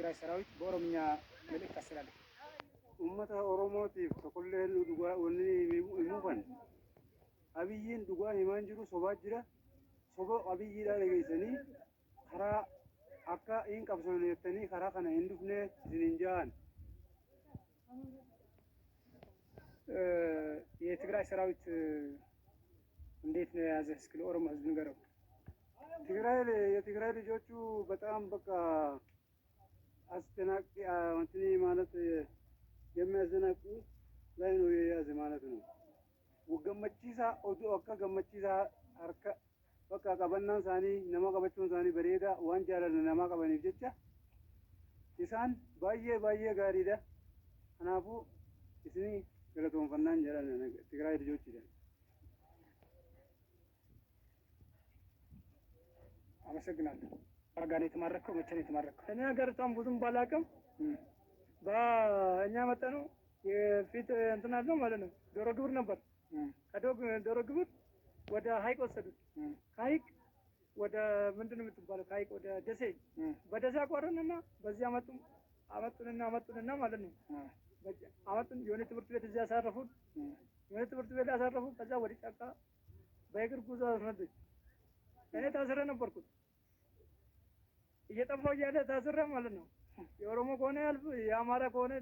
የትግራይ ሰራዊት በኦሮምኛ መልእክት አስተላለፈ። ኡመተ ኦሮሞቲፍ ተቆሌን ዱጋ ወኒ ሙፈን አብይን ዱጋ ሂማንጅሩ ሶባ ጅራ ሶባ አብይ ዳ ለገይሰኒ ከራ አካ ኢን ቀብሶን የተኒ ከራ ከነ እንዱፍነ ዝንጃን የትግራይ ሰራዊት እንዴት ነው የያዘ? እስኪ ለኦሮሞ ህዝብ ንገረው። የትግራይ ልጆቹ በጣም በቃ አስደናቂ እንትኒ ማለት የሚያዘናቁ ላይ ነው የያዘ ማለት ነው። ወገመቺሳ ኦዱ አካ ገመቺሳ አርካ በቃ ቀበናን ሳኒ ነማ ቀበቹን ሳኒ በሬዳ ዋን ጃላለ ነማ ቀበኒፍ ጀቻ ኢሳን ባየ ጋሪዳ አናፉ እስኒ ገለቶን ፈናን ጃላለ ትግራይ ልጆች ይላል። አመሰግናለሁ። አጋር የተማረከው መቼ ነው የተማረከው? እኔ ሀገሪቷን ብዙም ባላውቅም በእኛ መጠኑ የፊት እንትን አለው ማለት ነው። ዶሮ ግብር ነበር። ከዶሮ ግብር ወደ ሀይቅ ወሰዱት። ከሀይቅ ወደ ምንድን ነው የምትባለው? ከሀይቅ ወደ ደሴ፣ በደሴ አቋረንና በዚህ አመጡንና ማለት ነው። አመጡን የሆነ ትምህርት ቤት እዚህ ያሳረፉን። የሆነ ትምህርት ቤት ያሳረፉን። ከዛ ወደ ጫካ በእግር ጉዞ አስነዱኝ። እኔ ታስሬ ነበርኩት። እየጠፋሁ እያለ ታስሬ ማለት ነው። የኦሮሞ ከሆነ ያልፍ፣ የአማራ ከሆነ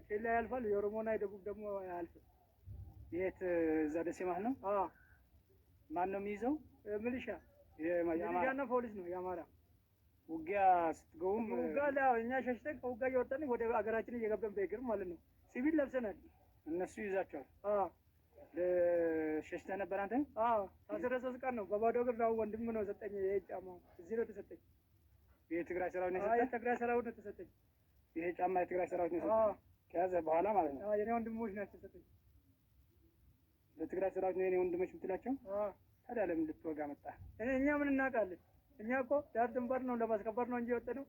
ኬላ ያልፋል። የኦሮሞና የደቡብ ደግሞ ያልፍ። የት እዛ ደሴ ማለት ነው? አዎ። ማን ነው የሚይዘው? ሚሊሻና ፖሊስ ነው የአማራ። ውጊያ ስትገቡም ውጊያ እኛ ሸሽተን ከውጊያ እየወጣን ወደ አገራችን እየገባን በእግር ማለት ነው። ሲቪል ለብሰናል። እነሱ ይዛቸዋል። አዎ። ሸሽተህ ነበር አንተ? አዎ። ታስሬ 3 ቀን ነው በባዶ እግር ነው። ወንድም ነው ሰጠኝ። ይሄ ጫማ እዚህ ነው ተሰጠኝ። የትግራይ ሰራዊት ነው የሰጠኝ? የትግራይ ሰራዊት ነው ተሰጠኝ። ይሄ ጫማ የትግራይ ሰራዊት ነው የሰጠኝ? ከያዘ በኋላ ማለት ነው? የኔ ወንድሞች ናቸው የሰጠኝ። ለትግራይ ሰራዊት ነው የኔ ወንድሞች የምትላቸው? ታዲያ ለምን ልትወጋ መጣ? እኛ ምን እናውቃለን? እኛ እኮ ዳር ድንበር ነው ለማስከበር ነው እንጂ የወጣነው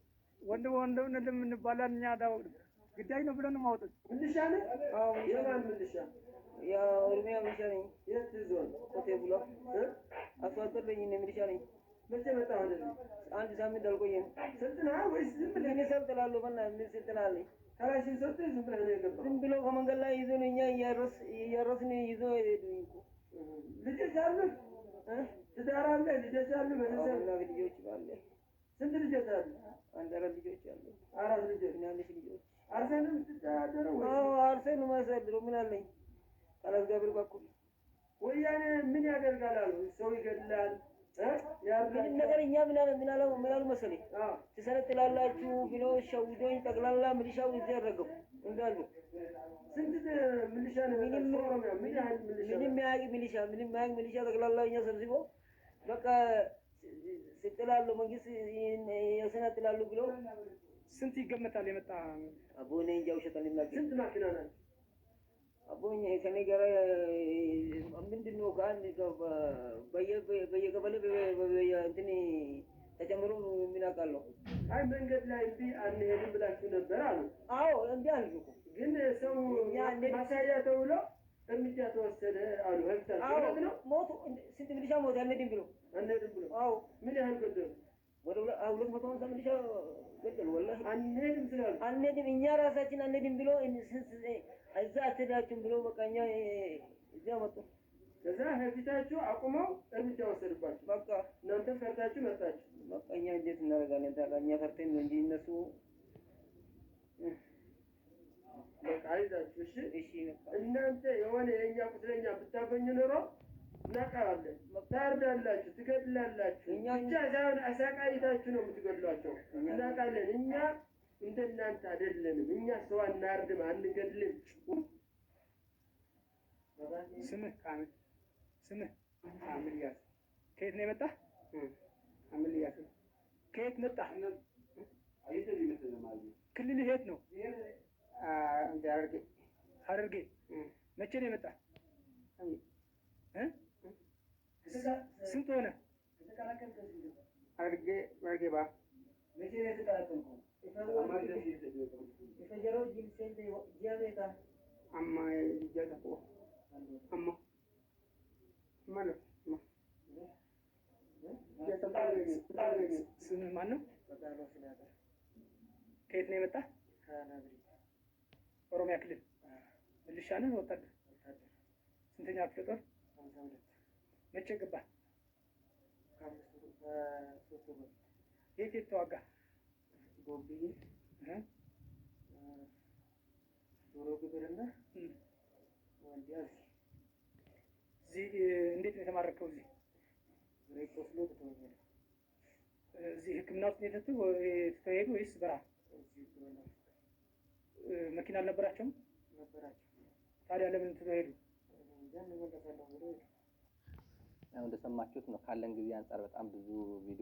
ወንድም እንባላለን። እኛ ዳው ግዳይ ነው ብለን ነው ማውጣት። ምንሻ ነህ? አዎ። የማን ምንሻ? የኦሮሚያ ሚሊሻ ነኝ። የት ዞን? ኮቴ ብሎ አስዋጠር ነኝ። ሚሊሻ ነኝ። መቼ መጣህ ወደዚህ? አንድ ሳምንት አልቆየም። ስልጠና ወይስ ዝም ብለህ? እኔ ሰልጥናለሁ። ምን ስልጠና አለኝ? ካላሽን ሰጥተህ ዝም ብለህ ነው የገባው? ዝም ብሎ ከመንገድ ላይ ይዞን እኛ እያረስን ይዞ ሄዱኝ እኮ። ልጆች አሉህ? ትዳር አለህ? ልጆች አሉህ? ቤተሰብ? ልጆች አለ። ስንት ልጆች አሉ? 4 ልጆች አሉ። 4 ልጆች? ትናንሽ ልጆች። አርሰህ ነው የምትተዳደረው ወይስ? አዎ፣ አርሰህ ነው የማስተዳድረው። ምን አለኝ? ካላስገብር በኩል ወያኔ ምን ያደርጋል አሉ? ሰው ይገድላል ምንም ነገር እኛ ምን አሉ መሰለኝ ትሰለጥላላችሁ ብሎ ሸውዶኝ ጠቅላላ ሚሊሻው እዚህ ያደረገው እንዳሉ። ስንት ሚሊሻ ነው? ምንም ያህል ሚሊሻ ጠቅላላ እኛ ሰብስቦ በቃ ስጥላሉ መንግስት ያሰናጥላሉ ብሎ። ስንት ይገመታል የመጣ? አቦኔ እንጃ ውሸታል ይላል። ስንት ማኪና ናቸው? አቦኝ ከኔ ጋር ምንድነው ከአንድ በየቀበሌ እንትን ተጨምሮ ምን አውቃለሁ። አይ መንገድ ላይ እንቢ አንሄድም ብላችሁ ነበር አሉ። አዎ እንዴ አልኩ እኮ ግን ሰው ማሳያ ተብሎ እርምጃ ተወሰደ አሉ። ህብታችሁ ነው ሞቱ። ስንት ሚሊሻ ሞቱ? አንሄድም ብሎ። አዎ። ምን ያህል ገደሉ? ወደ 250 ሚሊሻ ገደሉ። ወላሂ አንሄድም ስላሉ አንሄድም እኛ ራሳችን አንሄድም ብሎ እዛ አትሄዳችሁም ብሎ በቃ እኛ እዚያ መጡ። ከዛ ህብታችሁ አቁመው እርምጃ ወሰዱባችሁ። በቃ እናንተም ፈርታችሁ መጣችሁ። በቃ እኛ እንዴት እናደርጋለን ታዲያ? እኛ ፈርተን ነው እንጂ እነሱ በቃ አይዛችሁ። እሺ እናንተ የሆነ የእኛ ቁስለኛ ብታገኙ ኖሮ እናውቃለን። ታርዳላችሁ፣ ትገድላላችሁ። ብቻ ሳይሆን አሳቃይታችሁ ነው የምትገድሏቸው። እናውቃለን። እኛ እንደናንተ አይደለንም። እኛ ሰው አናርድም፣ አንገድልም። ስምህ ካሚል ያዝ። ከየት ነው የመጣህ? ካሚል ያዝ። ከየት መጣህ? ክልልህ የት ነው? ሐረርጌ። መቼ ነው የመጣህ? ስንት ሆነ? ሐረርጌ ባ መቼ ነው የተቀላቀልከው? amma jada ko amma mana ስምህ ማን ነው? ከየት ነው የመጣ? ኦሮሚያ ክልል ሚሊሻ ነህ ወታደር? ስንተኛ ክፍለ ጦር? መቼ ገባ? የት ተዋጋ? ቦምብዬ ዶሮ ግብርና ወንዲያ እዚህ እንዴት ነው የተማረከው? እዚህ ብሬክ ወስዶ ተተወኛል። እዚህ ሕክምና ውስጥ የተተወሄዱ ወይስ በረሃ? መኪና አልነበራቸውም? ነበራቸው። ታዲያ ለምን ተተወሄዱ? ያን መለሳለሁ ብሎ እንደሰማችሁት ነው። ካለን ጊዜ አንጻር በጣም ብዙ ቪዲዮ